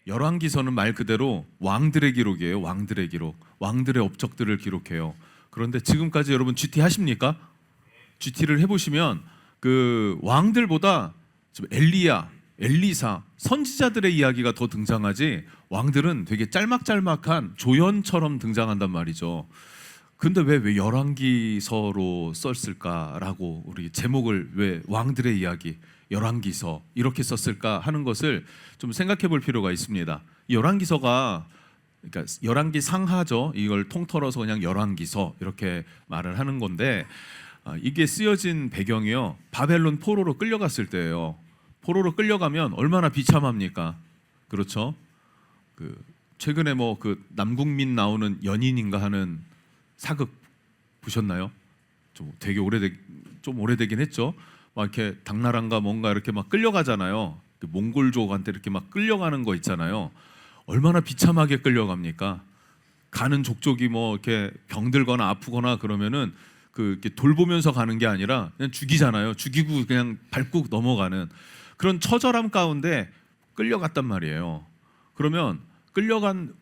열왕기서는 말 그대로 왕들의 기록이에요. 왕들의 기록, 왕들의 업적들을 기록해요. 그런데 지금까지 여러분 GT 하십니까? GT를 해보시면 그 왕들보다 엘리야, 엘리사, 선지자들의 이야기가 더 등장하지 왕들은 되게 짤막짤막한 조연처럼 등장한단 말이죠. 근데 왜 열왕기서로 썼을까라고, 우리 제목을 왜 왕들의 이야기, 열왕기서 이렇게 썼을까 하는 것을 좀 생각해 볼 필요가 있습니다. 이 열왕기서가, 그러니까 열왕기 상하죠. 이걸 통틀어서 그냥 열왕기서 이렇게 말을 하는 건데, 이게 쓰여진 배경이요, 바벨론 포로로 끌려갔을 때예요. 포로로 끌려가면 얼마나 비참합니까? 그렇죠? 그 최근에 뭐 그 남궁민 나오는 연인인가 하는 사극 보셨나요? 좀 되게 좀 오래되긴 했죠. 막 이렇게 당나라인가 뭔가 이렇게 막 끌려가잖아요. 그 몽골족한테 이렇게 막 끌려가는 거 있잖아요. 얼마나 비참하게 끌려갑니까? 가는 족족이 뭐 이렇게 병들거나 아프거나 그러면은 그 이렇게 돌보면서 가는 게 아니라 그냥 죽이잖아요. 죽이고 그냥 밟고 넘어가는 그런 처절함 가운데 끌려갔단 말이에요. 그러면 끌려간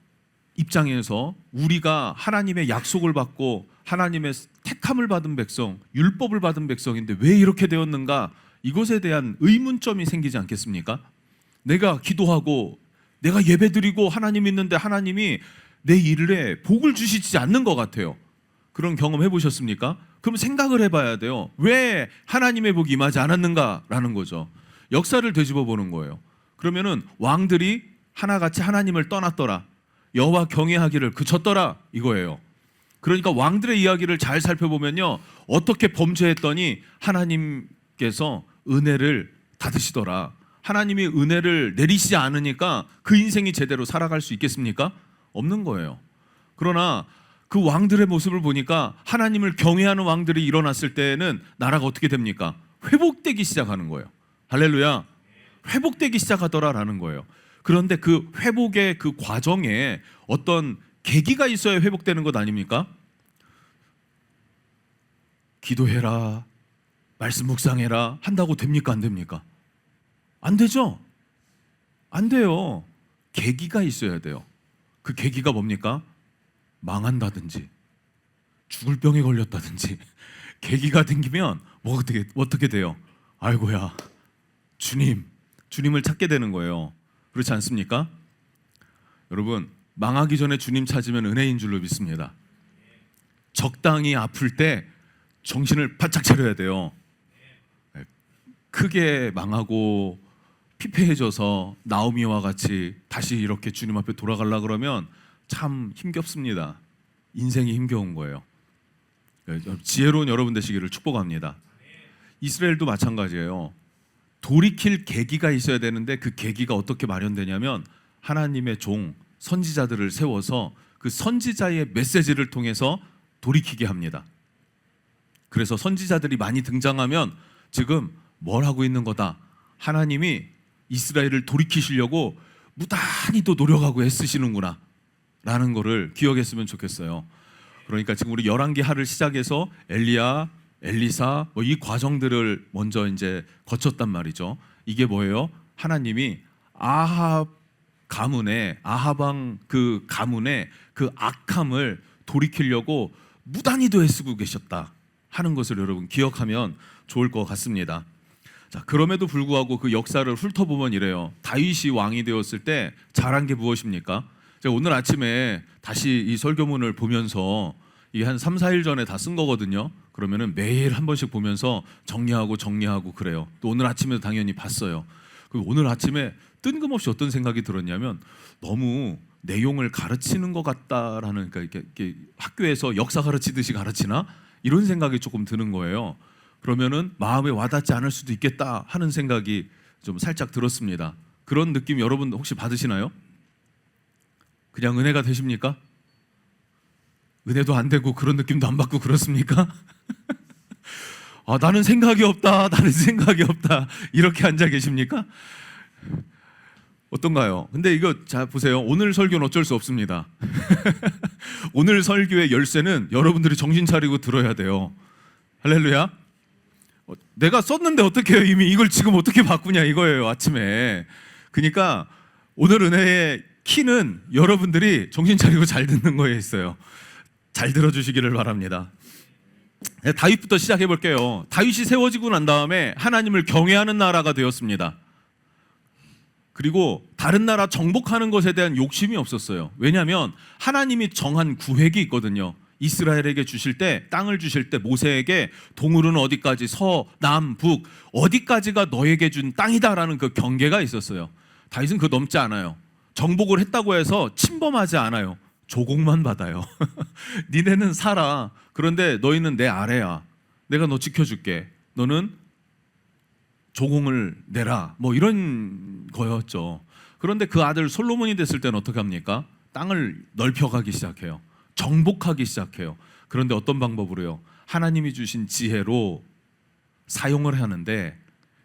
입장에서 우리가 하나님의 약속을 받고 하나님의 택함을 받은 백성, 율법을 받은 백성인데 왜 이렇게 되었는가? 이것에 대한 의문점이 생기지 않겠습니까? 내가 기도하고 내가 예배드리고 하나님 있는데 하나님이 내 일에 복을 주시지 않는 것 같아요. 그런 경험 해보셨습니까? 그럼 생각을 해봐야 돼요. 왜 하나님의 복이 임하지 않았는가라는 거죠. 역사를 되짚어 보는 거예요. 그러면은 왕들이 하나같이 하나님을 떠났더라, 여호와 경외하기를 그쳤더라 이거예요. 그러니까 왕들의 이야기를 잘 살펴보면요, 어떻게 범죄했더니 하나님께서 은혜를 닫으시더라. 하나님이 은혜를 내리시지 않으니까 그 인생이 제대로 살아갈 수 있겠습니까? 없는 거예요. 그러나 그 왕들의 모습을 보니까 하나님을 경외하는 왕들이 일어났을 때는 나라가 어떻게 됩니까? 회복되기 시작하는 거예요. 할렐루야. 회복되기 시작하더라라는 거예요. 그런데 그 회복의 그 과정에 어떤 계기가 있어야 회복되는 것 아닙니까? 기도해라, 말씀 묵상해라 한다고 됩니까? 안 됩니까? 안 되죠? 안 돼요. 계기가 있어야 돼요. 그 계기가 뭡니까? 망한다든지 죽을 병에 걸렸다든지 계기가 생기면 뭐 어떻게 돼요? 아이고야, 주님을 찾게 되는 거예요. 그렇지 않습니까? 여러분, 망하기 전에 주님 찾으면 은혜인 줄로 믿습니다. 적당히 아플 때 정신을 바짝 차려야 돼요. 크게 망하고 피폐해져서 나오미와 같이 다시 이렇게 주님 앞에 돌아가려 그러면 참 힘겹습니다. 인생이 힘겨운 거예요. 지혜로운 여러분 되시기를 축복합니다. 이스라엘도 마찬가지예요. 돌이킬 계기가 있어야 되는데 그 계기가 어떻게 마련되냐면 하나님의 종, 선지자들을 세워서 그 선지자의 메시지를 통해서 돌이키게 합니다. 그래서 선지자들이 많이 등장하면 지금 뭘 하고 있는 거다? 하나님이 이스라엘을 돌이키시려고 무단히 또 노력하고 애쓰시는구나 라는 거를 기억했으면 좋겠어요. 그러니까 지금 우리 열왕기 하를 시작해서 엘리야, 엘리사 이 과정들을 먼저 이제 거쳤단 말이죠. 이게 뭐예요? 하나님이 아합 가문의, 아합왕 그 가문의 그 악함을 돌이키려고 무단히도 애쓰고 계셨다 하는 것을 여러분 기억하면 좋을 것 같습니다. 자, 그럼에도 불구하고 그 역사를 훑어보면 이래요. 다윗이 왕이 되었을 때 잘한 게 무엇입니까? 제가 오늘 아침에 다시 이 설교문을 보면서 이게 한 3, 4일 전에 다 쓴 거거든요. 그러면은 매일 한 번씩 보면서 정리하고 그래요. 또 오늘 아침에도 당연히 봤어요. 그리고 오늘 아침에 뜬금없이 어떤 생각이 들었냐면 너무 내용을 가르치는 것 같다라는, 그러니까 이렇게 학교에서 역사 가르치듯이 가르치나? 이런 생각이 조금 드는 거예요. 그러면은 마음에 와닿지 않을 수도 있겠다 하는 생각이 좀 살짝 들었습니다. 그런 느낌 여러분 혹시 받으시나요? 그냥 은혜가 되십니까? 은혜도 안 되고 그런 느낌도 안 받고 그렇습니까? 나는 생각이 없다, 이렇게 앉아 계십니까? 어떤가요? 근데 이거 자 보세요. 오늘 설교는 어쩔 수 없습니다. 오늘 설교의 열쇠는 여러분들이 정신 차리고 들어야 돼요. 할렐루야. 내가 썼는데 어떻게 해요? 이미 이걸 지금 어떻게 바꾸냐 이거예요. 아침에. 그러니까 오늘 은혜의 키는 여러분들이 정신 차리고 잘 듣는 거에 있어요. 잘 들어주시기를 바랍니다. 다윗부터 시작해 볼게요. 다윗이 세워지고 난 다음에 하나님을 경외하는 나라가 되었습니다. 그리고 다른 나라 정복하는 것에 대한 욕심이 없었어요. 왜냐하면 하나님이 정한 구획이 있거든요. 이스라엘에게 주실 때, 땅을 주실 때 모세에게 동물은 어디까지, 남, 북 어디까지가 너에게 준 땅이다라는 그 경계가 있었어요. 다윗은 그거 넘지 않아요. 정복을 했다고 해서 침범하지 않아요. 조공만 받아요. 니네는 살아. 그런데 너희는 내 아래야. 내가 너 지켜줄게. 너는 조공을 내라. 뭐 이런 거였죠. 그런데 그 아들 솔로몬이 됐을 때는 어떻게 합니까? 땅을 넓혀가기 시작해요. 정복하기 시작해요. 그런데 어떤 방법으로요? 하나님이 주신 지혜로 사용을 하는데,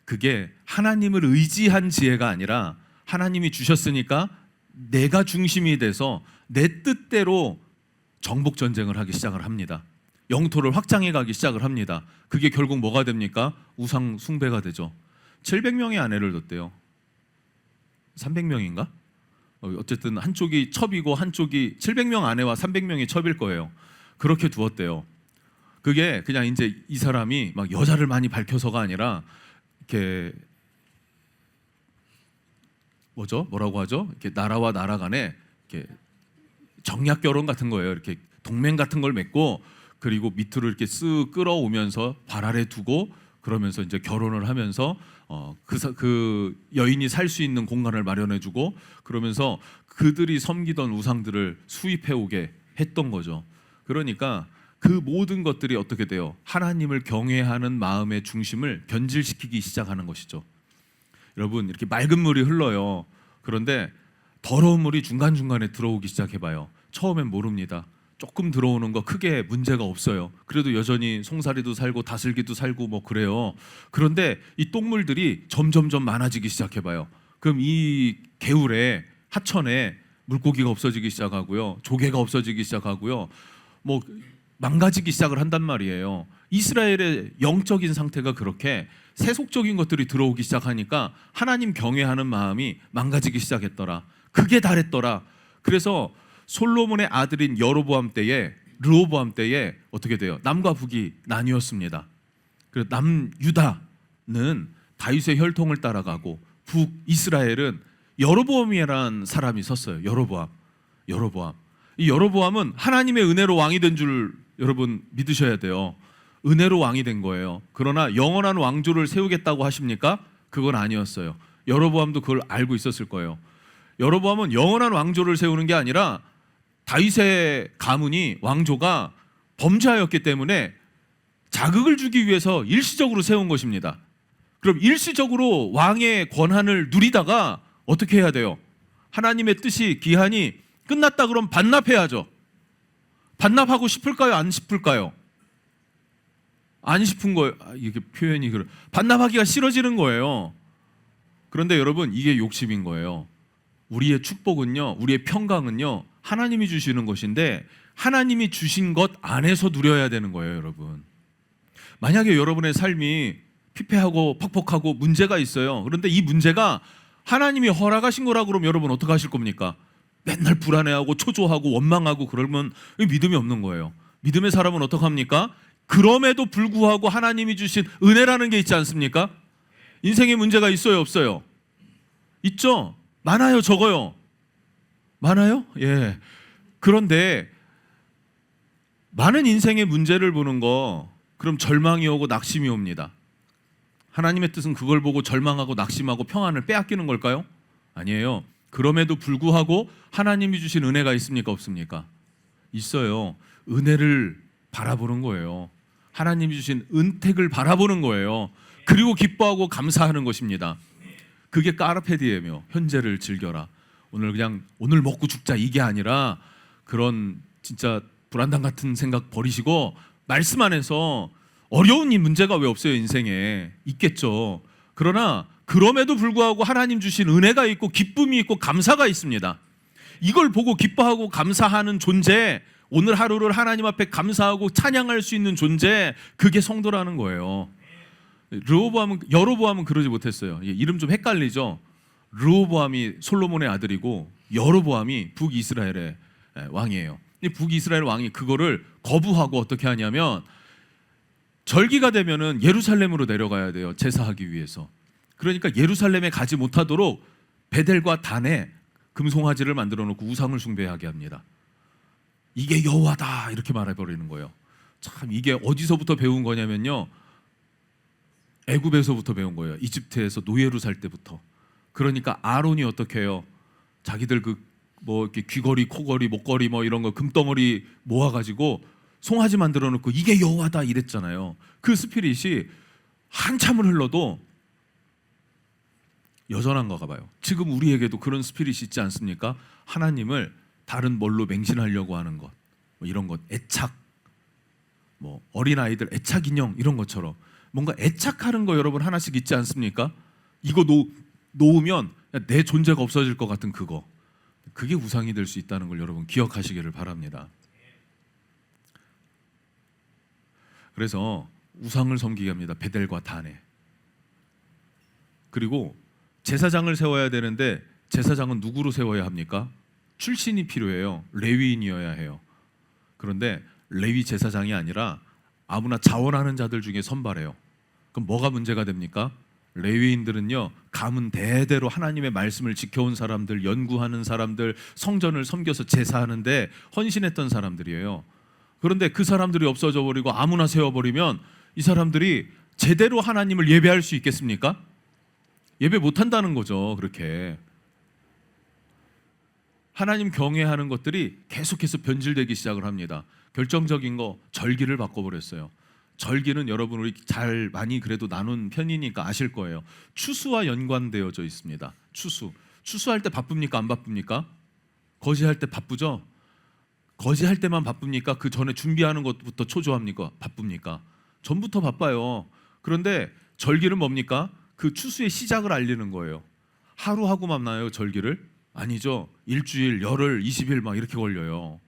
그게 하나님을 의지한 지혜가 아니라 하나님이 주셨으니까 내가 중심이 돼서 내 뜻대로 정복 전쟁을 하기 시작을 합니다. 영토를 확장해 가기 시작을 합니다. 그게 결국 뭐가 됩니까? 우상 숭배가 되죠. 700명의 아내를 뒀대요. 300명인가? 어쨌든 한쪽이 첩이고 한쪽이 700명 아내와 300명이 첩일 거예요. 그렇게 두었대요. 그게 그냥 이제 이 사람이 막 여자를 많이 밝혀서가 아니라 이렇게 뭐라고 하죠? 이렇게 나라와 나라 간에 이렇게 정략 결혼 같은 거예요. 이렇게 동맹 같은 걸 맺고, 그리고 밑으로 이렇게 쓱 끌어오면서 발 아래 두고, 그러면서 이제 결혼을 하면서 그 여인이 살 수 있는 공간을 마련해주고, 그러면서 그들이 섬기던 우상들을 수입해 오게 했던 거죠. 그러니까 그 모든 것들이 어떻게 돼요? 하나님을 경외하는 마음의 중심을 변질시키기 시작하는 것이죠. 여러분, 이렇게 맑은 물이 흘러요. 그런데 더러운 물이 중간중간에 들어오기 시작해봐요. 처음엔 모릅니다. 조금 들어오는 거 크게 문제가 없어요. 그래도 여전히 송사리도 살고 다슬기도 살고 뭐 그래요. 그런데 이 똥물들이 점점점 많아지기 시작해봐요. 그럼 이 개울에, 하천에 물고기가 없어지기 시작하고요. 조개가 없어지기 시작하고요. 뭐 망가지기 시작을 한단 말이에요. 이스라엘의 영적인 상태가 그렇게 세속적인 것들이 들어오기 시작하니까 하나님 경외하는 마음이 망가지기 시작했더라. 그게 다랬더라. 그래서 솔로몬의 아들인 여로보암 때에, 르호보암 때에 어떻게 돼요? 남과 북이 나뉘었습니다. 그래서 남유다는 다윗의 혈통을 따라가고, 북이스라엘은 여로보암이라는 사람이 섰어요. 여로보암. 이 여로보암은 하나님의 은혜로 왕이 된 줄 여러분 믿으셔야 돼요. 은혜로 왕이 된 거예요. 그러나 영원한 왕조를 세우겠다고 하십니까? 그건 아니었어요. 여로보암도 그걸 알고 있었을 거예요. 여로보암은 영원한 왕조를 세우는 게 아니라 다윗의 가문이, 왕조가 범죄하였기 때문에 자극을 주기 위해서 일시적으로 세운 것입니다. 그럼 일시적으로 왕의 권한을 누리다가 어떻게 해야 돼요? 하나님의 뜻이, 기한이 끝났다 그럼 반납해야죠. 반납하고 싶을까요? 안 싶을까요? 안 싶은 거예요. 이게 표현이 그래. 반납하기가 싫어지는 거예요. 그런데 여러분, 이게 욕심인 거예요. 우리의 축복은요, 우리의 평강은요, 하나님이 주시는 것인데 하나님이 주신 것 안에서 누려야 되는 거예요, 여러분. 만약에 여러분의 삶이 피폐하고 퍽퍽하고 문제가 있어요. 그런데 이 문제가 하나님이 허락하신 거라 그러면 여러분 어떻게 하실 겁니까? 맨날 불안해하고 초조하고 원망하고 그러면 믿음이 없는 거예요. 믿음의 사람은 어떻게 합니까? 그럼에도 불구하고 하나님이 주신 은혜라는 게 있지 않습니까? 인생에 문제가 있어요, 없어요? 있죠? 많아요, 적어요? 많아요? 예. 그런데 많은 인생의 문제를 보는 거, 그럼 절망이 오고 낙심이 옵니다. 하나님의 뜻은 그걸 보고 절망하고 낙심하고 평안을 빼앗기는 걸까요? 아니에요. 그럼에도 불구하고 하나님이 주신 은혜가 있습니까, 없습니까? 있어요. 은혜를 바라보는 거예요. 하나님이 주신 은택을 바라보는 거예요. 그리고 기뻐하고 감사하는 것입니다. 그게 까르페디에며 현재를 즐겨라. 오늘 먹고 죽자, 이게 아니라 그런 진짜 불안당 같은 생각 버리시고 말씀 안에서, 어려운 이 문제가 왜 없어요? 인생에 있겠죠. 그러나 그럼에도 불구하고 하나님 주신 은혜가 있고 기쁨이 있고 감사가 있습니다. 이걸 보고 기뻐하고 감사하는 존재, 오늘 하루를 하나님 앞에 감사하고 찬양할 수 있는 존재, 그게 성도라는 거예요. 여로보암은 그러지 못했어요. 이름 좀 헷갈리죠. 르호보암이 솔로몬의 아들이고 여로보암이 북이스라엘의 왕이에요. 이 북이스라엘 왕이 그거를 거부하고 어떻게 하냐면 절기가 되면은 예루살렘으로 내려가야 돼요. 제사하기 위해서. 그러니까 예루살렘에 가지 못하도록 베델과 단에 금송아지를 만들어 놓고 우상을 숭배하게 합니다. 이게 여호와다 이렇게 말해버리는 거예요. 참 이게 어디서부터 배운 거냐면요, 애굽에서부터 배운 거예요. 이집트에서 노예로 살 때부터. 그러니까 아론이 어떻게 해요? 자기들 그 뭐 이렇게 귀걸이, 코걸이, 목걸이 뭐 이런 거 금덩어리 모아가지고 송아지 만들어 놓고 이게 여호와다 이랬잖아요. 그 스피릿이 한참을 흘러도 여전한가 봐요. 지금 우리에게도 그런 스피릿이 있지 않습니까? 하나님을 다른 뭘로 맹신하려고 하는 것, 뭐 이런 것, 애착, 뭐 어린 아이들 애착 인형 이런 것처럼 뭔가 애착하는 거 여러분 하나씩 있지 않습니까? 이거 놓으면 내 존재가 없어질 것 같은 그거, 그게 우상이 될 수 있다는 걸 여러분 기억하시기를 바랍니다. 그래서 우상을 섬기게 합니다. 베델과 단에. 그리고 제사장을 세워야 되는데 제사장은 누구로 세워야 합니까? 출신이 필요해요. 레위인이어야 해요. 그런데 레위 제사장이 아니라 아무나 자원하는 자들 중에 선발해요. 그럼 뭐가 문제가 됩니까? 레위인들은요, 가문 대대로 하나님의 말씀을 지켜온 사람들, 연구하는 사람들, 성전을 섬겨서 제사하는데 헌신했던 사람들이에요. 그런데 그 사람들이 없어져 버리고 아무나 세워버리면 이 사람들이 제대로 하나님을 예배할 수 있겠습니까? 예배 못한다는 거죠. 그렇게 하나님 경외하는 것들이 계속해서 변질되기 시작을 합니다. 결정적인 거, 절기를 바꿔버렸어요. 절기는 여러분 우리 잘 많이 그래도 나눈 편이니까 아실 거예요. 추수와 연관되어져 있습니다. 추수할 때 바쁩니까? 안 바쁩니까? 거지할 때 바쁘죠? 거지할 때만 바쁩니까? 그 전에 준비하는 것부터 초조합니까? 바쁩니까? 전부터 바빠요. 그런데 절기는 뭡니까? 그 추수의 시작을 알리는 거예요. 하루 하고 만나요, 절기를? 아니죠. 일주일, 열흘, 20일 막 이렇게 걸려요.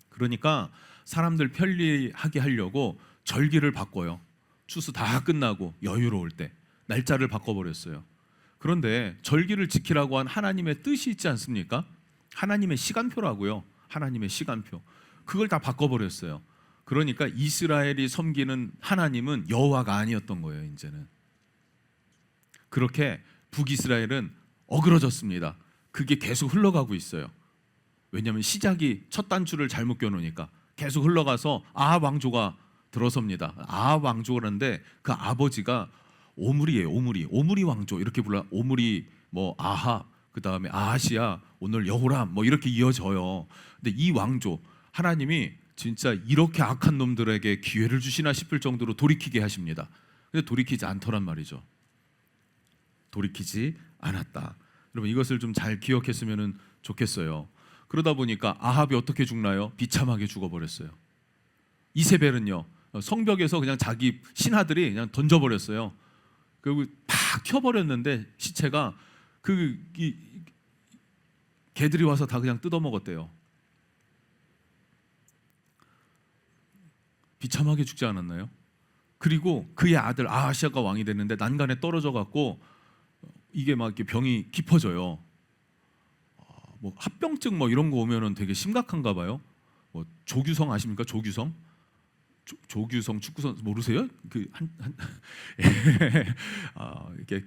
그러니까 사람들 편리하게 하려고 절기를 바꿔요. 추수 다 끝나고 여유로울 때 날짜를 바꿔버렸어요. 그런데 절기를 지키라고 한 하나님의 뜻이 있지 않습니까? 하나님의 시간표라고요. 하나님의 시간표. 그걸 다 바꿔버렸어요. 그러니까 이스라엘이 섬기는 하나님은 여호와가 아니었던 거예요. 이제는 그렇게 북이스라엘은 어그러졌습니다. 그게 계속 흘러가고 있어요. 왜냐하면 시작이 첫 단추를 잘못 껴놓으니까 계속 흘러가서 아합 왕조가 들어섭니다. 아합 왕조라는데 그 아버지가 오므리예요. 오므리 왕조 이렇게 불러. 오므리 뭐 아합, 그 다음에 아하시아, 오늘 여호람 뭐 이렇게 이어져요. 근데 이 왕조 하나님이 진짜 이렇게 악한 놈들에게 기회를 주시나 싶을 정도로 돌이키게 하십니다. 근데 돌이키지 않더란 말이죠. 돌이키지 않았다. 여러분 이것을 좀 잘 기억했으면 좋겠어요. 그러다 보니까 아합이 어떻게 죽나요? 비참하게 죽어버렸어요. 이세벨은요, 성벽에서 그냥 자기 신하들이 그냥 던져버렸어요. 그리고 팍 켜버렸는데 시체가 개들이 와서 다 그냥 뜯어먹었대요. 비참하게 죽지 않았나요? 그리고 그의 아들 아하시아가 왕이 됐는데 난간에 떨어져 갖고 이게 막 이렇게 병이 깊어져요. 뭐 합병증 뭐 이런 거 오면은 되게 심각한가 봐요. 뭐 조규성 아십니까? 조규성 축구 선수 모르세요? 이렇게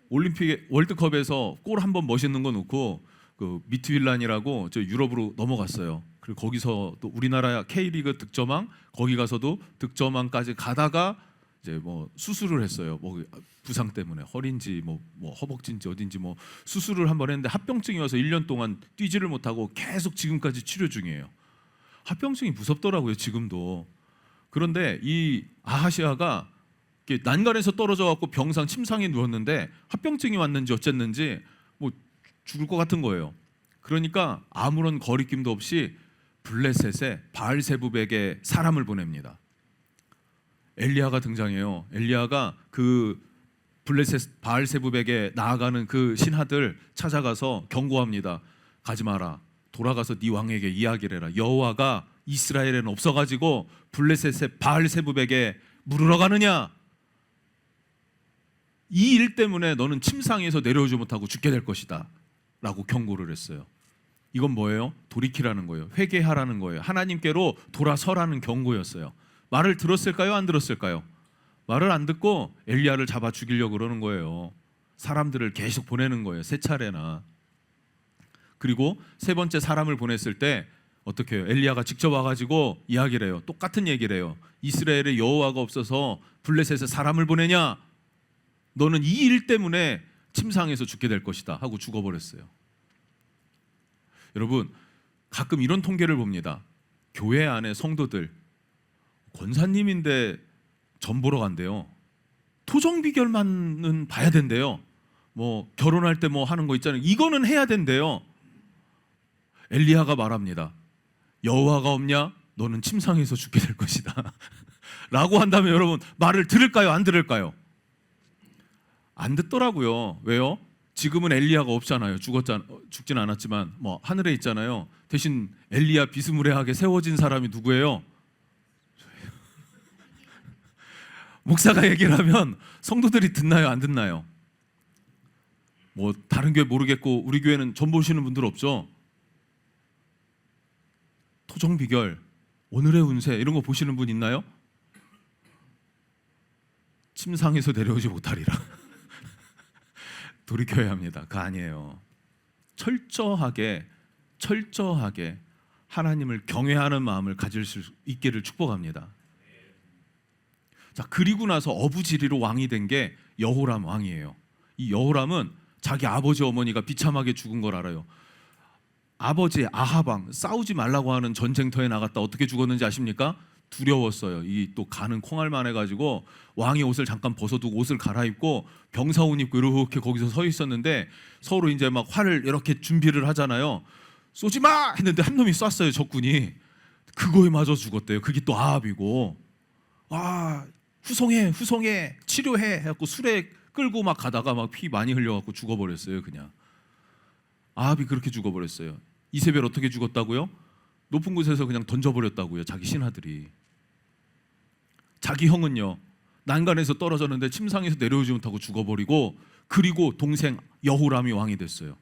올림픽 월드컵에서 골 한 번 멋있는 거 넣고 그 미트윌란이라고 저 유럽으로 넘어갔어요. 그리고 거기서 또 우리나라 K리그 득점왕 거기 가서도 득점왕까지 가다가 이제 뭐 수술을 했어요. 뭐 부상 때문에 허리인지 뭐 허벅지인지 어딘지 뭐 수술을 한 번 했는데 합병증이 와서 1년 동안 뛰지를 못하고 계속 지금까지 치료 중이에요. 합병증이 무섭더라고요, 지금도. 그런데 이 아하시아가 난간에서 떨어져 갖고 병상 침상에 누웠는데 합병증이 왔는지 어쨌는지 뭐 죽을 것 같은 거예요. 그러니까 아무런 거리낌도 없이 블레셋에 바알세붑에게 사람을 보냅니다. 엘리야가 등장해요. 엘리야가 그 블레셋 바알세붑에게 나아가는 그 신하들 찾아가서 경고합니다. 가지 마라. 돌아가서 네 왕에게 이야기를 해라. 여호와가 이스라엘에는 없어가지고 블레셋의 바알세붑에게 물으러 가느냐? 이 일 때문에 너는 침상에서 내려오지 못하고 죽게 될 것이다 라고 경고를 했어요. 이건 뭐예요? 돌이키라는 거예요. 회개하라는 거예요. 하나님께로 돌아서라는 경고였어요. 말을 들었을까요? 안 들었을까요? 말을 안 듣고 엘리야를 잡아 죽이려고 그러는 거예요. 사람들을 계속 보내는 거예요. 세 차례나. 그리고 세 번째 사람을 보냈을 때 어떻게 해요? 엘리야가 직접 와가지고 이야기를 해요. 똑같은 얘기를 해요. 이스라엘에 여호와가 없어서 블레셋에 사람을 보내냐? 너는 이 일 때문에 침상에서 죽게 될 것이다 하고 죽어버렸어요. 여러분, 가끔 이런 통계를 봅니다. 교회 안에 성도들 권사님인데 전 보러 간대요. 토정 비결만은 봐야 된대요. 뭐 결혼할 때 뭐 하는 거 있잖아요. 이거는 해야 된대요. 엘리야가 말합니다. 여호와가 없냐? 너는 침상에서 죽게 될 것이다 라고 한다면 여러분 말을 들을까요? 안 들을까요? 안 듣더라고요. 왜요? 지금은 엘리야가 없잖아요. 죽진 않았지만 뭐 하늘에 있잖아요. 대신 엘리야 비스무리하게 세워진 사람이 누구예요? 목사가 얘기를 하면 성도들이 듣나요? 안 듣나요? 뭐 다른 교회 모르겠고 우리 교회는 전 보시는 분들 없죠? 토정 비결, 오늘의 운세 이런 거 보시는 분 있나요? 침상에서 내려오지 못하리라 돌이켜야 합니다. 그거 아니에요. 철저하게 하나님을 경외하는 마음을 가질 수 있기를 축복합니다. 자, 그리고 나서 어부지리로 왕이 된 게 여호람 왕이에요. 이 여호람은 자기 아버지 어머니가 비참하게 죽은 걸 알아요. 아버지 아합 왕 싸우지 말라고 하는 전쟁터에 나갔다 어떻게 죽었는지 아십니까? 두려웠어요. 이 또 가는 콩알만 해가지고 왕이 옷을 잠깐 벗어두고 옷을 갈아입고 병사옷 입고 이렇게 거기서 서 있었는데 서로 이제 막 활을 이렇게 준비를 하잖아요. 쏘지 마 했는데 한 놈이 쐈어요. 적군이. 그거에 맞아 죽었대요. 그게 또 아합이고. 와, 후송해 치료해 해갖고 술에 끌고 막 가다가 막 피 많이 흘려갖고 죽어버렸어요. 그냥 아합이 그렇게 죽어버렸어요. 이세벨 어떻게 죽었다고요? 높은 곳에서 그냥 던져버렸다고요. 자기 신하들이. 자기 형은요 난간에서 떨어졌는데 침상에서 내려오지 못하고 죽어버리고, 그리고 동생 여호람이 왕이 됐어요.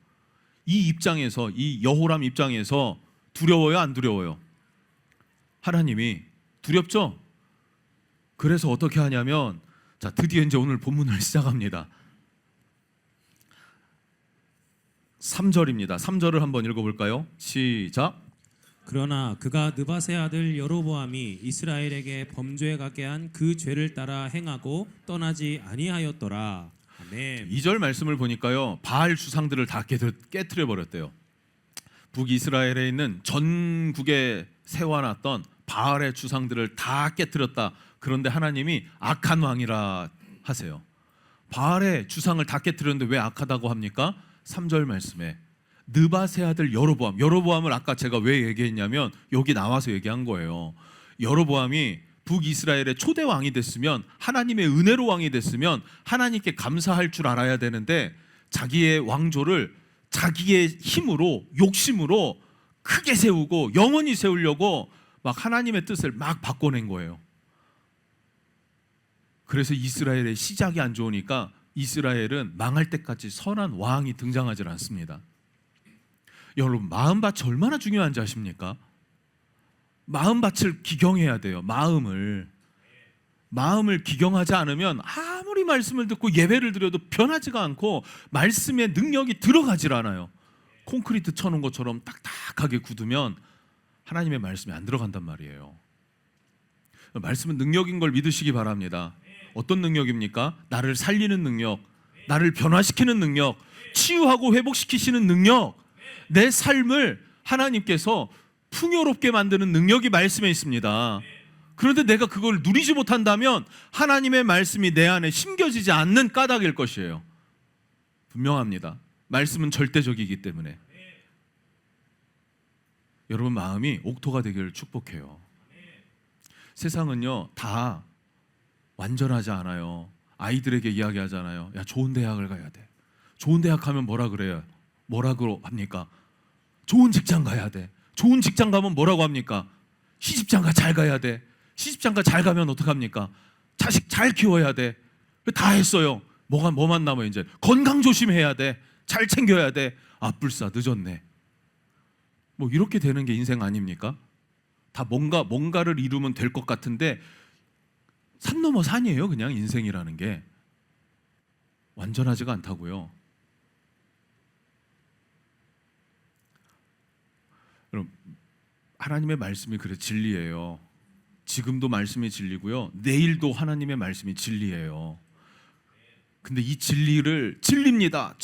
이 입장에서, 이 여호람 입장에서 두려워요? 안 두려워요? 하나님이 두렵죠? 그래서 어떻게 하냐면, 자, 드디어 이제 오늘 본문을 시작합니다. 3절입니다. 3절을 한번 읽어볼까요? 시작. 그러나 그가 느밧의 아들 여로보암이 이스라엘에게 범죄하게 한 그 죄를 따라 행하고 떠나지 아니하였더라. 아멘. 2절 말씀을 보니까요, 바알 주상들을 다 깨트려 버렸대요. 북이스라엘에 있는 전국에 세워놨던 바알의 주상들을 다 깨트렸다. 그런데 하나님이 악한 왕이라 하세요. 바알의 주상을 다 깨트렸는데 왜 악하다고 합니까? 3절 말씀에 느밧의 아들 여로보암. 여로보암을 아까 제가 왜 얘기했냐면 여기 나와서 얘기한 거예요. 여로보암이 북이스라엘의 초대 왕이 됐으면, 하나님의 은혜로 왕이 됐으면 하나님께 감사할 줄 알아야 되는데, 자기의 왕조를 자기의 힘으로, 욕심으로 크게 세우고 영원히 세우려고 막 하나님의 뜻을 막 바꿔낸 거예요. 그래서 이스라엘의 시작이 안 좋으니까 이스라엘은 망할 때까지 선한 왕이 등장하지 않습니다. 여러분, 마음밭이 얼마나 중요한지 아십니까? 마음밭을 기경해야 돼요. 마음을 기경하지 않으면 아무리 말씀을 듣고 예배를 드려도 변하지가 않고 말씀의 능력이 들어가질 않아요. 콘크리트 쳐놓은 것처럼 딱딱하게 굳으면 하나님의 말씀이 안 들어간단 말이에요. 말씀은 능력인 걸 믿으시기 바랍니다. 어떤 능력입니까? 나를 살리는 능력, 나를 변화시키는 능력, 치유하고 회복시키시는 능력, 내 삶을 하나님께서 풍요롭게 만드는 능력이 말씀에 있습니다. 그런데 내가 그걸 누리지 못한다면 하나님의 말씀이 내 안에 심겨지지 않는 까닭일 것이에요. 분명합니다. 말씀은 절대적이기 때문에. 여러분, 마음이 옥토가 되기를 축복해요. 세상은요 다 완전하지 않아요. 아이들에게 이야기하잖아요. 야, 좋은 대학을 가야 돼. 좋은 대학 가면 뭐라 그래요? 뭐라고 합니까? 좋은 직장 가야 돼. 좋은 직장 가면 뭐라고 합니까? 시집장가 잘 가야 돼. 시집장가 잘 가면 어떡합니까? 자식 잘 키워야 돼. 다 했어요. 뭐만 남아 이제? 건강 조심해야 돼. 잘 챙겨야 돼. 아, 불사 늦었네. 뭐 이렇게 되는 게 인생 아닙니까? 다 뭔가를 이루면 될 것 같은데 산 넘어 산이에요. 그냥 인생이라는 게 완전하지가 않다고요. 그럼 하나님의 말씀이 그래 진리예요. 지금도 말씀이 진리고요. 내일도 하나님의 말씀이 진리예요. 근데 이 진리를 진립니다.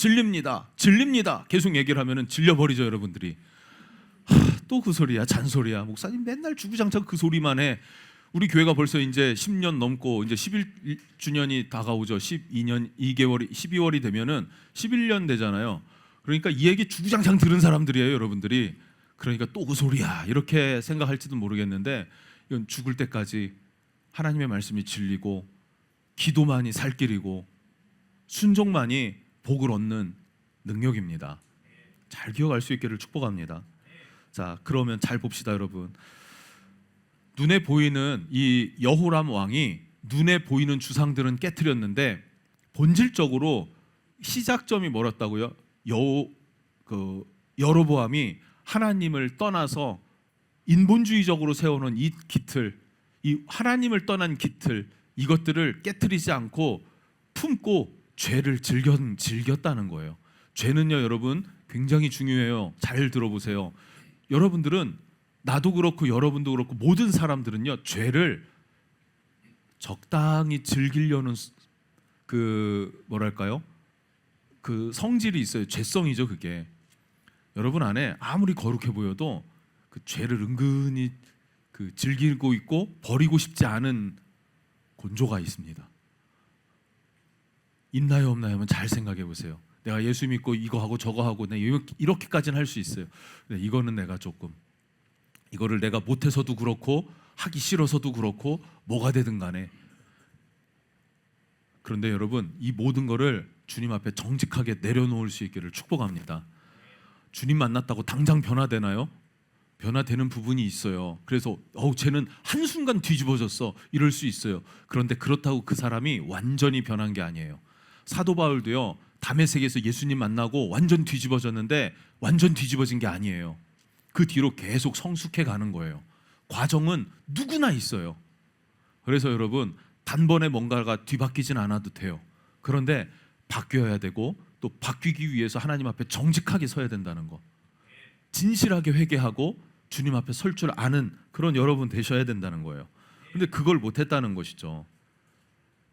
계속 얘기를 하면은 질려버리죠, 여러분들이. 또 그 소리야, 잔소리야. 목사님 맨날 주구장창 그 소리만 해. 우리 교회가 벌써 이제 10년 넘고 이제 11주년이 다가오죠. 12년 2개월이 12월이 되면은 11년 되잖아요. 그러니까 이 얘기 주구장창 들은 사람들이에요, 여러분들이. 그러니까 또 그 소리야 이렇게 생각할지도 모르겠는데 이건 죽을 때까지 하나님의 말씀이 진리고 기도만이 살 길이고 순종만이 복을 얻는 능력입니다. 잘 기억할 수 있기를 축복합니다. 자, 그러면 잘 봅시다, 여러분. 눈에 보이는 이 여호람 왕이 눈에 보이는 주상들은 깨트렸는데 본질적으로 시작점이 뭐였다고요? 여로보암이 하나님을 떠나서 인본주의적으로 세워놓은 이 기틀, 이 하나님을 떠난 기틀, 이것들을 깨트리지 않고 품고 죄를 즐겼다는 거예요. 죄는요, 여러분 굉장히 중요해요. 잘 들어보세요. 여러분들은, 나도 그렇고 여러분도 그렇고 모든 사람들은요, 죄를 적당히 즐기려는 그 뭐랄까요? 그 성질이 있어요. 죄성이죠, 그게. 여러분 안에 아무리 거룩해 보여도 그 죄를 은근히 그 즐기고 있고 버리고 싶지 않은 곤조가 있습니다. 있나요, 없나요? 하면 잘 생각해 보세요. 내가 예수 믿고 이거 하고 저거 하고 내가 이렇게까지는 할 수 있어요. 근데 이거는 내가 조금, 이거를 내가 못해서도 그렇고 하기 싫어서도 그렇고 뭐가 되든 간에. 그런데 여러분, 이 모든 거를 주님 앞에 정직하게 내려놓을 수 있기를 축복합니다. 주님 만났다고 당장 변화되나요? 변화되는 부분이 있어요. 그래서 쟤는 한순간 뒤집어졌어 이럴 수 있어요. 그런데 그렇다고 그 사람이 완전히 변한 게 아니에요. 사도 바울도요, 다메섹에서 예수님 만나고 완전 뒤집어졌는데 완전 뒤집어진 게 아니에요. 그 뒤로 계속 성숙해 가는 거예요. 과정은 누구나 있어요. 그래서 여러분, 단번에 뭔가가 뒤바뀌진 않아도 돼요. 그런데 바뀌어야 되고 또 바뀌기 위해서 하나님 앞에 정직하게 서야 된다는 거, 진실하게 회개하고 주님 앞에 설 줄 아는 그런 여러분 되셔야 된다는 거예요. 근데 그걸 못했다는 것이죠.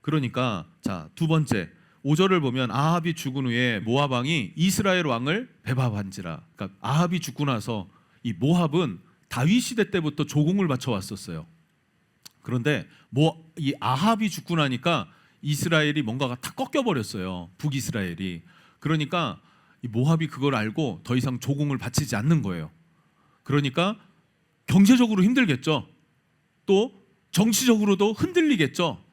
그러니까 자, 두 번째 5절을 보면 아합이 죽은 후에 모압 왕이 이스라엘 왕을 배반한지라. 그러니까 아합이 죽고 나서 이 모압은 다윗 시대 때부터 조공을 바쳐 왔었어요. 그런데 이 아합이 죽고 나니까 이스라엘이 뭔가가 다 꺾여 버렸어요. 북이스라엘이. 그러니까 이 모압이 그걸 알고 더 이상 조공을 바치지 않는 거예요. 그러니까 경제적으로 힘들겠죠. 또 정치적으로도 흔들리겠죠.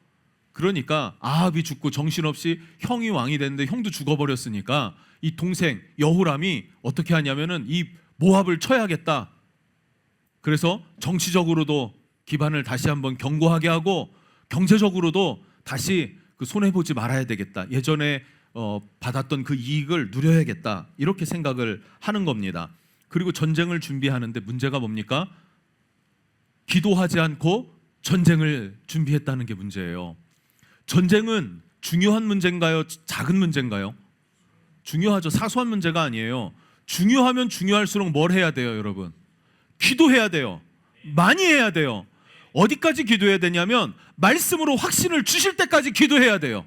그러니까 아합이 죽고 정신없이 형이 왕이 됐는데 형도 죽어버렸으니까 이 동생 여호람이 어떻게 하냐면은 이 모압을 쳐야겠다. 그래서 정치적으로도 기반을 다시 한번 견고하게 하고 경제적으로도 다시 그 손해보지 말아야 되겠다. 예전에 받았던 그 이익을 누려야겠다. 이렇게 생각을 하는 겁니다. 그리고 전쟁을 준비하는데 문제가 뭡니까? 기도하지 않고 전쟁을 준비했다는 게 문제예요. 전쟁은 중요한 문제인가요? 작은 문제인가요? 중요하죠. 사소한 문제가 아니에요. 중요하면 중요할수록 뭘 해야 돼요, 여러분? 기도해야 돼요. 많이 해야 돼요. 어디까지 기도해야 되냐면 말씀으로 확신을 주실 때까지 기도해야 돼요.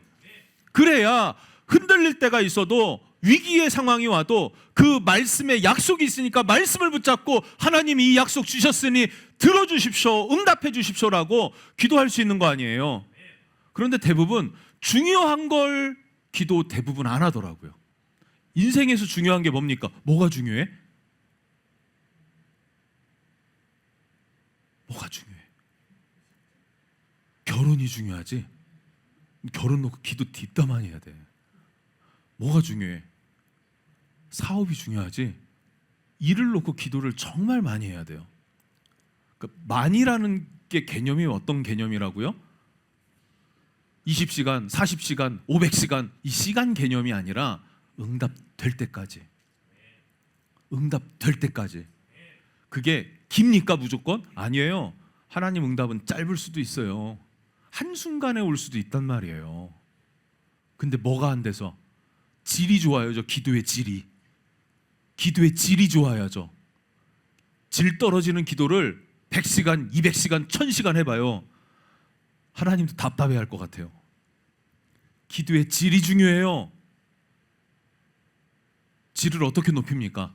그래야 흔들릴 때가 있어도 위기의 상황이 와도 그 말씀에 약속이 있으니까 말씀을 붙잡고 하나님이 이 약속 주셨으니 들어주십시오, 응답해 주십시오라고 기도할 수 있는 거 아니에요. 그런데 대부분 중요한 걸 기도 대부분 안 하더라고요. 인생에서 중요한 게 뭡니까? 뭐가 중요해? 뭐가 중요해? 결혼이 중요하지? 결혼 놓고 기도 뒷담화니 해야 돼. 뭐가 중요해? 사업이 중요하지? 일을 놓고 기도를 정말 많이 해야 돼요. 그러니까 많이라는 게 개념이 어떤 개념이라고요? 20시간, 40시간, 500시간 이 시간 개념이 아니라 응답될 때까지. 응답될 때까지. 그게 깁니까 무조건? 아니에요. 하나님 응답은 짧을 수도 있어요. 한순간에 올 수도 있단 말이에요. 근데 뭐가 안 돼서? 질이 좋아야죠. 기도의 질이. 기도의 질이 좋아야죠. 질 떨어지는 기도를 100시간, 200시간, 1000시간 해봐요. 하나님도 답답해할 것 같아요. 기도의 질이 중요해요. 질을 어떻게 높입니까?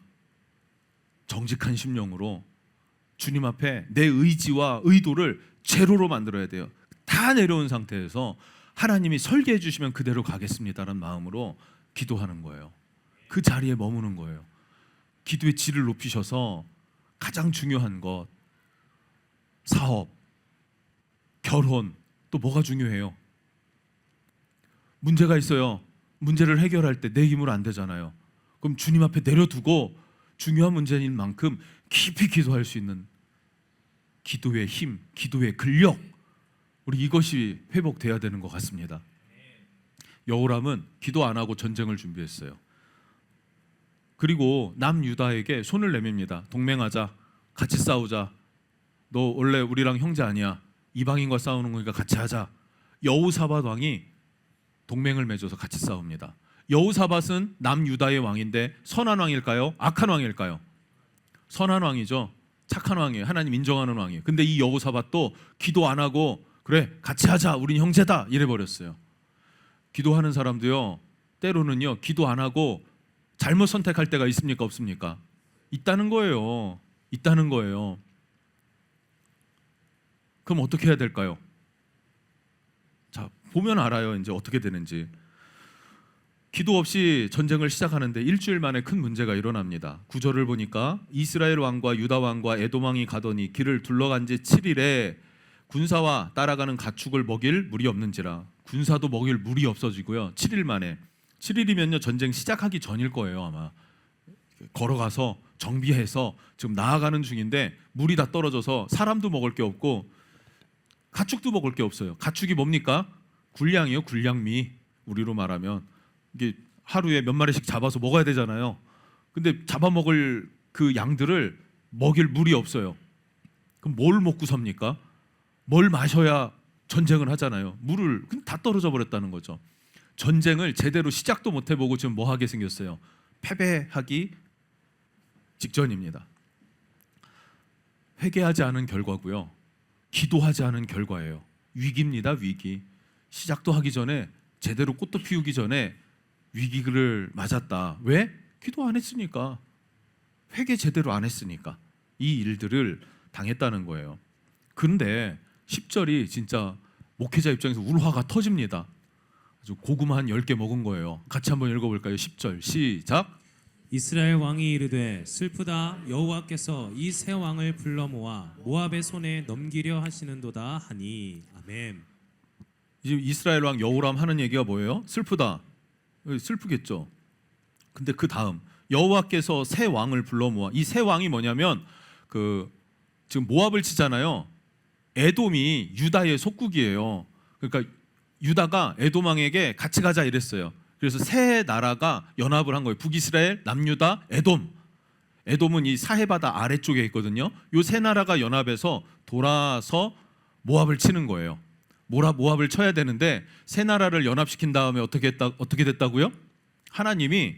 정직한 심령으로 주님 앞에 내 의지와 의도를 제로로 만들어야 돼요. 다 내려온 상태에서 하나님이 설계해 주시면 그대로 가겠습니다라는 마음으로 기도하는 거예요. 그 자리에 머무는 거예요. 기도의 질을 높이셔서 가장 중요한 것, 사업, 결혼, 또 뭐가 중요해요? 문제가 있어요. 문제를 해결할 때 내 힘으로 안 되잖아요. 그럼 주님 앞에 내려두고 중요한 문제인 만큼 깊이 기도할 수 있는 기도의 힘, 기도의 근력, 우리 이것이 회복돼야 되는 것 같습니다. 여호람은 기도 안 하고 전쟁을 준비했어요. 그리고 남유다에게 손을 내밉니다. 동맹하자, 같이 싸우자. 너 원래 우리랑 형제 아니야. 이방인과 싸우는 거니까 같이 하자. 여호사밧 왕이 동맹을 맺어서 같이 싸웁니다. 여호사밧은 남유다의 왕인데 선한 왕일까요? 악한 왕일까요? 선한 왕이죠. 착한 왕이에요. 하나님 인정하는 왕이에요. 근데 이 여호사밧도 기도 안 하고 그래 같이 하자, 우린 형제다 이래 버렸어요. 기도하는 사람도요, 때로는요 기도 안 하고 잘못 선택할 때가 있습니까? 없습니까? 있다는 거예요. 있다는 거예요. 그럼 어떻게 해야 될까요? 자, 보면 알아요. 이제 어떻게 되는지. 기도 없이 전쟁을 시작하는데 일주일 만에 큰 문제가 일어납니다. 9절을 보니까 이스라엘 왕과 유다 왕과 에돔 왕이 가더니 길을 둘러간 지 7일에 군사와 따라가는 가축을 먹일 물이 없는지라. 군사도 먹일 물이 없어지고요. 7일 만에. 7일이면요 전쟁 시작하기 전일 거예요 아마. 걸어가서 정비해서 지금 나아가는 중인데 물이 다 떨어져서 사람도 먹을 게 없고 가축도 먹을 게 없어요. 가축이 뭡니까? 굴량이요. 굴량미. 우리로 말하면 이게 하루에 몇 마리씩 잡아서 먹어야 되잖아요. 근데 잡아먹을 그 양들을 먹일 물이 없어요. 그럼 뭘 먹고 삽니까? 뭘 마셔야 전쟁을 하잖아요. 물을 다 떨어져 버렸다는 거죠. 전쟁을 제대로 시작도 못 해보고 지금 뭐 하게 생겼어요? 패배하기 직전입니다. 회개하지 않은 결과고요. 기도하지 않은 결과예요. 위기입니다. 위기. 시작도 하기 전에 제대로 꽃도 피우기 전에 위기를 맞았다. 왜? 기도 안 했으니까. 회개 제대로 안 했으니까. 이 일들을 당했다는 거예요. 그런데 10절이 진짜 목회자 입장에서 울화가 터집니다. 아주 고구마 한 10개 먹은 거예요. 같이 한번 읽어볼까요? 10절 시작. 이스라엘 왕이 이르되 슬프다 여호와께서 이 세 왕을 불러 모아 모압의 손에 넘기려 하시는도다 하니 아멘. 지금 이스라엘 왕 여호람 하는 얘기가 뭐예요? 슬프다. 슬프겠죠. 근데 그 다음 여호와께서 세 왕을 불러 모아. 이 세 왕이 뭐냐면 지금 모압을 치잖아요. 에돔이 유다의 속국이에요. 그러니까 유다가 에돔 왕에게 같이 가자 이랬어요. 그래서 세 나라가 연합을 한 거예요. 북이스라엘, 남유다, 에돔. 에돔은 이 사해바다 아래쪽에 있거든요. 이 세 나라가 연합해서 돌아서 모압을 치는 거예요. 모압을 쳐야 되는데 세 나라를 연합시킨 다음에 어떻게 됐다고요? 하나님이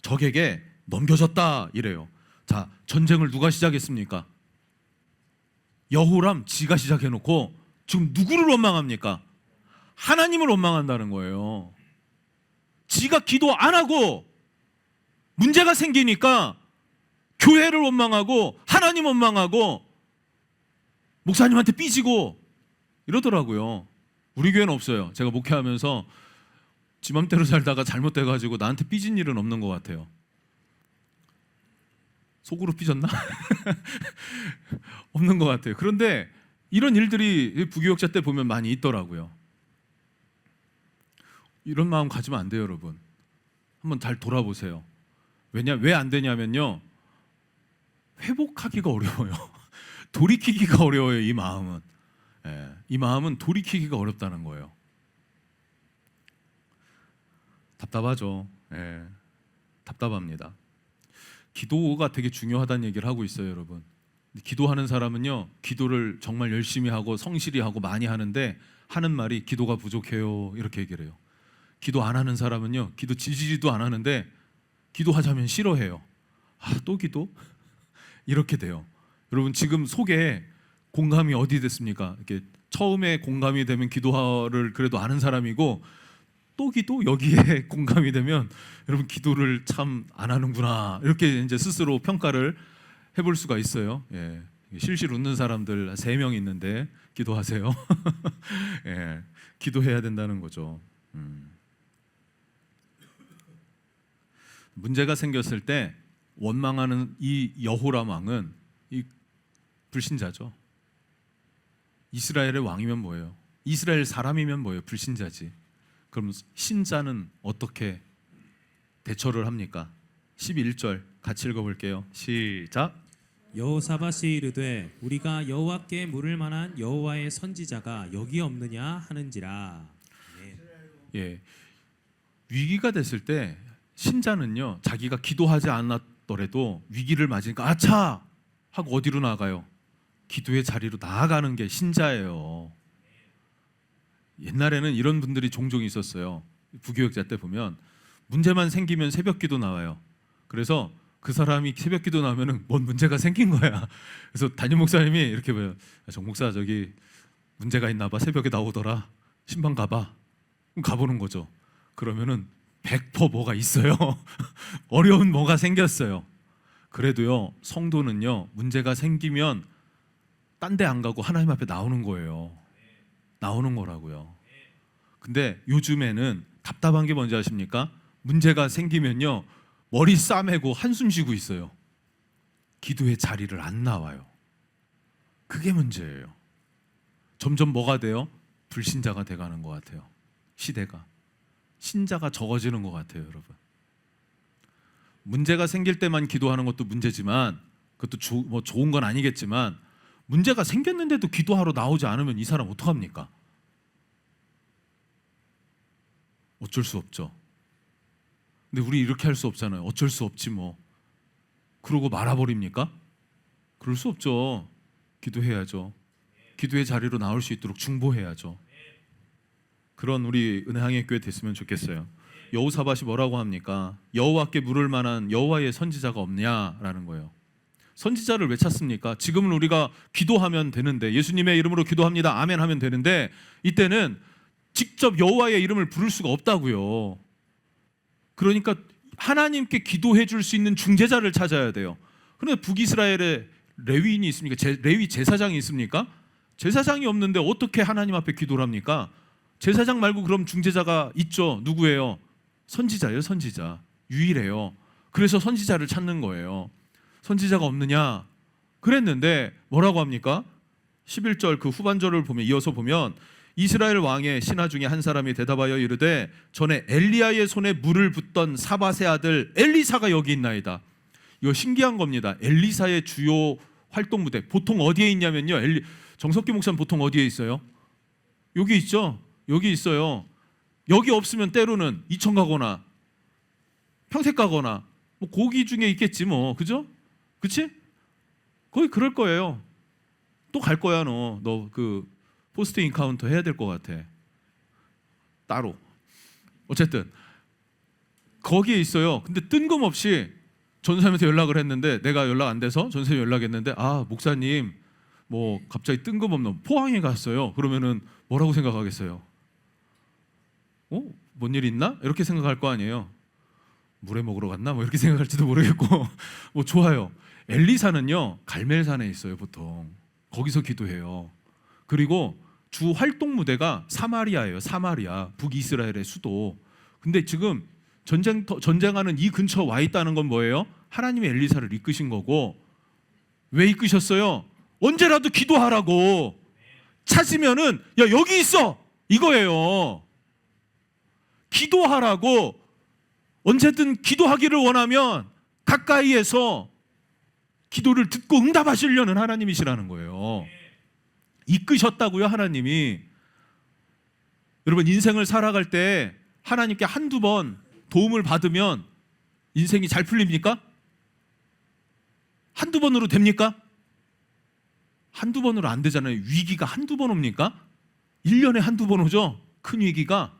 적에게 넘겨졌다 이래요. 자, 전쟁을 누가 시작했습니까? 여호람 지가 시작해놓고 지금 누구를 원망합니까? 하나님을 원망한다는 거예요. 지가 기도 안 하고 문제가 생기니까 교회를 원망하고 하나님 원망하고 목사님한테 삐지고 이러더라고요. 우리 교회는 없어요. 제가 목회하면서 지 맘대로 살다가 잘못돼가지고 나한테 삐진 일은 없는 것 같아요. 속으로 삐졌나? 없는 것 같아요. 그런데 이런 일들이 부교역자 때 보면 많이 있더라고요. 이런 마음 가지면 안 돼요, 여러분. 한번 잘 돌아보세요. 왜 안 되냐면요, 회복하기가 어려워요. 돌이키기가 어려워요. 이 마음은. 이 마음은 돌이키기가 어렵다는 거예요. 답답하죠. 예, 답답합니다. 기도가 되게 중요하다는 얘기를 하고 있어요, 여러분. 기도하는 사람은요, 기도를 정말 열심히 하고 성실히 하고 많이 하는데 하는 말이 기도가 부족해요, 이렇게 얘기를 해요. 기도 안 하는 사람은요, 기도 지지지도 안 하는데 기도하자면 싫어해요. 아, 또 기도? 이렇게 돼요. 여러분 지금 속에 공감이 어디 됐습니까? 이렇게 처음에 공감이 되면 기도를 그래도 아는 사람이고 또 기도 여기에 공감이 되면 여러분 기도를 참 안 하는구나 이렇게 이제 스스로 평가를 해볼 수가 있어요. 예. 실실 웃는 사람들 3명 있는데 기도하세요. 예. 기도해야 된다는 거죠. 문제가 생겼을 때 원망하는 이 여호람 왕은 이 불신자죠. 이스라엘의 왕이면 뭐예요? 이스라엘 사람이면 뭐예요? 불신자지. 그럼 신자는 어떻게 대처를 합니까? 11절 같이 읽어볼게요. 시작. 여호사밧이 이르되 우리가 여호와께 물을 만한 여호와의 선지자가 여기 없느냐 하는지라. 예, 위기가 됐을 때 신자는요 자기가 기도하지 않았더라도 위기를 맞으니까 아차 하고 어디로 나가요? 기도의 자리로 나아가는 게 신자예요. 옛날에는 이런 분들이 종종 있었어요. 부교육자 때 보면 문제만 생기면 새벽기도 나와요. 그래서 그 사람이 새벽기도 나오면은 뭔 문제가 생긴 거야. 그래서 담임 목사님이 이렇게 봐요. 정 목사 저기 문제가 있나 봐. 새벽에 나오더라. 신방 가봐. 그럼 가보는 거죠. 그러면은 100% 뭐가 있어요. 어려운 뭐가 생겼어요. 그래도요 성도는요 문제가 생기면 딴 데 안 가고 하나님 앞에 나오는 거예요. 나오는 거라고요. 근데 요즘에는 답답한 게 뭔지 아십니까? 문제가 생기면요 머리 싸매고 한숨 쉬고 있어요. 기도의 자리를 안 나와요. 그게 문제예요. 점점 뭐가 돼요? 불신자가 돼가는 것 같아요. 시대가 신자가 적어지는 것 같아요, 여러분. 문제가 생길 때만 기도하는 것도 문제지만 그것도 뭐 좋은 건 아니겠지만 문제가 생겼는데도 기도하러 나오지 않으면 이 사람 어떡합니까? 어쩔 수 없죠. 근데 우리 이렇게 할 수 없잖아요. 어쩔 수 없지 뭐. 그러고 말아버립니까? 그럴 수 없죠. 기도해야죠. 기도의 자리로 나올 수 있도록 중보해야죠. 그런 우리 은혜항해 교회 됐으면 좋겠어요. 여호사밧이 뭐라고 합니까? 여호와께 물을 만한 여호와의 선지자가 없냐라는 거예요. 선지자를 왜 찾습니까? 지금은 우리가 기도하면 되는데 예수님의 이름으로 기도합니다. 아멘 하면 되는데 이때는 직접 여호와의 이름을 부를 수가 없다고요. 그러니까 하나님께 기도해 줄 수 있는 중재자를 찾아야 돼요. 그런데 북이스라엘에 레위인이 있습니까? 레위 제사장이 있습니까? 제사장이 없는데 어떻게 하나님 앞에 기도를 합니까? 제사장 말고 그럼 중재자가 있죠. 누구예요? 선지자예요. 선지자. 유일해요. 그래서 선지자를 찾는 거예요. 선지자가 없느냐? 그랬는데 뭐라고 합니까? 11절 그 후반절을 보면 이어서 보면 이스라엘 왕의 신하 중에 한 사람이 대답하여 이르되 전에 엘리야의 손에 물을 붓던 사밧의 아들 엘리사가 여기 있나이다. 이거 신기한 겁니다. 엘리사의 주요 활동 무대 보통 어디에 있냐면요. 정석기 목사는 보통 어디에 있어요? 여기 있죠. 여기 있어요. 여기 없으면 때로는 이천 가거나 평택 가거나 뭐 고기 중에 있겠지 뭐. 그죠? 그치? 거의 그럴 거예요. 또 갈 거야 너 그 포스트 인카운터 해야 될 것 같아. 따로. 어쨌든 거기에 있어요. 근데 뜬금없이 전사님한테 연락을 했는데 내가 연락 안 돼서 전사님 연락했는데 아 목사님 뭐 갑자기 뜬금없는 포항에 갔어요. 그러면은 뭐라고 생각하겠어요? 뭔 일 있나? 이렇게 생각할 거 아니에요. 물에 먹으러 갔나? 뭐 이렇게 생각할지도 모르겠고 뭐 좋아요. 엘리사는요 갈멜산에 있어요. 보통 거기서 기도해요. 그리고 주 활동 무대가 사마리아예요. 사마리아 북이스라엘의 수도. 근데 지금 전쟁하는 이 근처 와 있다는 건 뭐예요? 하나님의 엘리사를 이끄신 거고. 왜 이끄셨어요? 언제라도 기도하라고. 찾으면은 야 여기 있어 이거예요. 기도하라고. 언제든 기도하기를 원하면 가까이에서 기도를 듣고 응답하시려는 하나님이시라는 거예요. 이끄셨다고요, 하나님이. 여러분 인생을 살아갈 때 하나님께 한두 번 도움을 받으면 인생이 잘 풀립니까? 한두 번으로 됩니까? 한두 번으로 안 되잖아요. 위기가 한두 번 옵니까? 1년에 한두 번 오죠. 큰 위기가.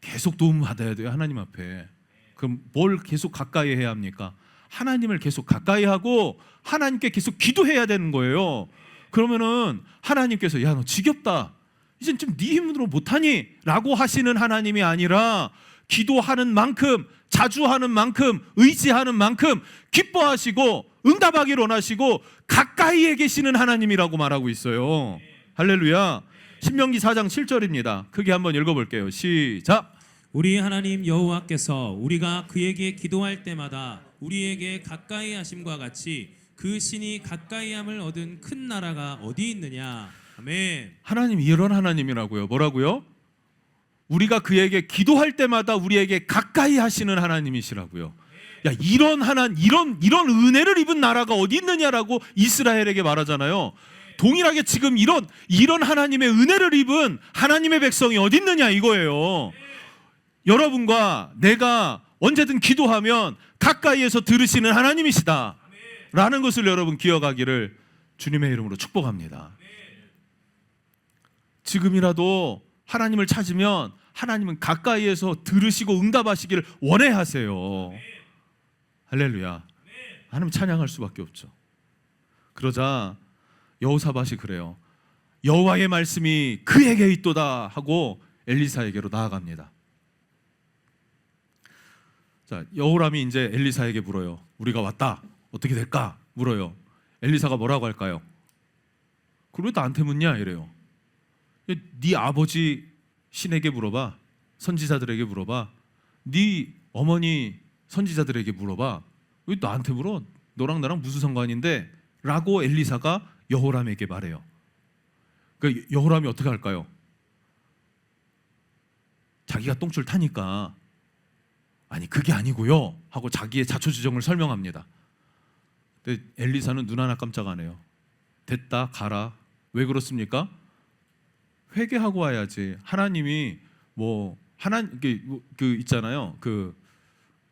계속 도움 받아야 돼요. 하나님 앞에. 그럼 뭘 계속 가까이 해야 합니까? 하나님을 계속 가까이 하고 하나님께 계속 기도해야 되는 거예요. 그러면은 하나님께서 야, 너 지겹다. 이젠 좀 네 힘으로 못하니? 라고 하시는 하나님이 아니라 기도하는 만큼, 자주 하는 만큼, 의지하는 만큼 기뻐하시고 응답하기를 원하시고 가까이에 계시는 하나님이라고 말하고 있어요. 할렐루야. 신명기 4장 7절입니다. 크게 한번 읽어볼게요. 시작. 우리 하나님 여호와께서 우리가 그에게 기도할 때마다 우리에게 가까이 하심과 같이 그 신이 가까이함을 얻은 큰 나라가 어디 있느냐. 아멘. 하나님이 이런 하나님이라고요. 뭐라고요? 우리가 그에게 기도할 때마다 우리에게 가까이 하시는 하나님이시라고요. 야, 이런 은혜를 입은 나라가 어디 있느냐라고 이스라엘에게 말하잖아요. 동일하게 지금 이런 하나님의 은혜를 입은 하나님의 백성이 어디 있느냐 이거예요. 여러분과 내가 언제든 기도하면 가까이에서 들으시는 하나님이시다 라는 것을 여러분 기억하기를 주님의 이름으로 축복합니다. 지금이라도 하나님을 찾으면 하나님은 가까이에서 들으시고 응답하시기를 원해하세요. 할렐루야. 하나님 찬양할 수밖에 없죠. 그러자 여호사밧이 그래요. 여호와의 말씀이 그에게 있도다 하고 엘리사에게로 나아갑니다. 자, 여호람이 이제 엘리사에게 물어요. 우리가 왔다. 어떻게 될까? 물어요. 엘리사가 뭐라고 할까요? 그걸 왜 나한테 묻냐? 이래요. 네 아버지 신에게 물어봐. 선지자들에게 물어봐. 네 어머니 선지자들에게 물어봐. 왜 나한테 물어? 너랑 나랑 무슨 상관인데? 라고 엘리사가 여호람에게 말해요. 그러니까 여호람이 어떻게 할까요? 자기가 똥줄 타니까 아니 그게 아니고요 하고 자기의 자초지종을 설명합니다. 근데 엘리사는 눈 하나 깜짝 안 해요. 됐다 가라. 왜 그렇습니까? 회개하고 와야지. 하나님이 그 있잖아요. 그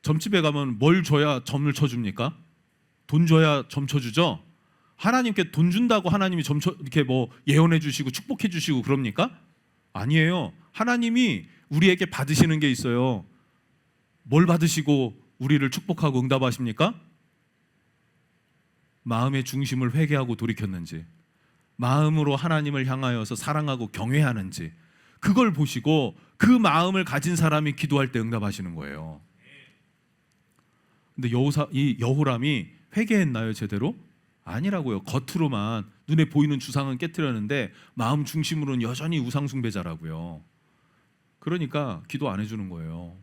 점집에 가면 뭘 줘야 점을 쳐줍니까? 돈 줘야 점 쳐주죠. 하나님께 돈 준다고 하나님이 이렇게 예언해 주시고 축복해 주시고 그럽니까? 아니에요. 하나님이 우리에게 받으시는 게 있어요. 뭘 받으시고 우리를 축복하고 응답하십니까? 마음의 중심을 회개하고 돌이켰는지, 마음으로 하나님을 향하여서 사랑하고 경외하는지, 그걸 보시고 그 마음을 가진 사람이 기도할 때 응답하시는 거예요. 근데 이 여호람이 회개했나요 제대로? 아니라고요. 겉으로만 눈에 보이는 주상은 깨트렸는데 마음 중심으로는 여전히 우상 숭배자라고요. 그러니까 기도 안 해주는 거예요.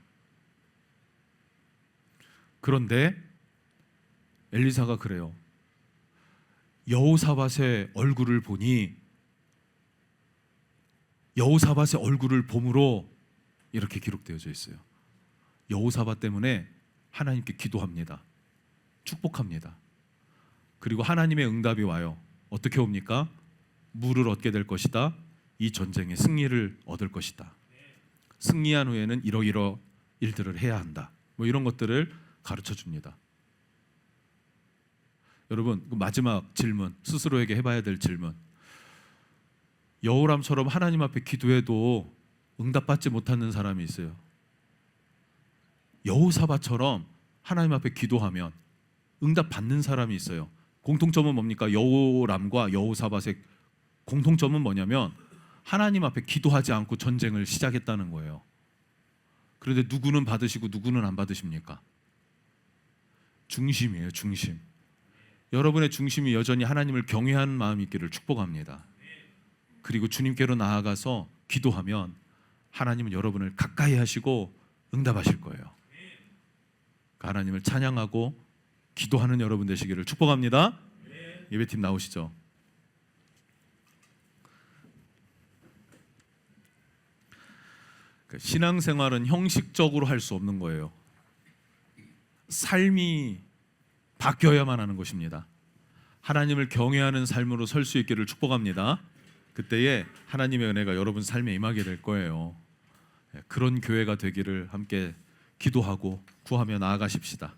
그런데 엘리사가 그래요. 여호사밧의 얼굴을 보니 여호사밧의 얼굴을 봄으로 이렇게 기록되어져 있어요. 여호사밧 때문에 하나님께 기도합니다. 축복합니다. 그리고 하나님의 응답이 와요. 어떻게 옵니까? 물을 얻게 될 것이다. 이 전쟁에 승리를 얻을 것이다. 승리한 후에는 이러이러 일들을 해야 한다. 이런 것들을 가르쳐 줍니다. 여러분, 마지막 질문, 스스로에게 해봐야 될 질문. 여호람처럼 하나님 앞에 기도해도 응답받지 못하는 사람이 있어요. 여호사밧처럼 하나님 앞에 기도하면 응답받는 사람이 있어요. 공통점은 뭡니까? 여호람과 여호사밧의 공통점은 뭐냐면 하나님 앞에 기도하지 않고 전쟁을 시작했다는 거예요. 그런데 누구는 받으시고 누구는 안 받으십니까? 중심이에요, 중심. 여러분의 중심이 여전히 하나님을 경외하는 마음이 있기를 축복합니다. 그리고 주님께로 나아가서 기도하면 하나님은 여러분을 가까이 하시고 응답하실 거예요. 하나님을 찬양하고 기도하는 여러분 되시기를 축복합니다. 예배팀 나오시죠. 신앙생활은 형식적으로 할 수 없는 거예요. 삶이 바뀌어야만 하는 것입니다. 하나님을 경외하는 삶으로 설 수 있기를 축복합니다. 그때에 하나님의 은혜가 여러분 삶에 임하게 될 거예요. 그런 교회가 되기를 함께 기도하고 구하며 나아가십시다.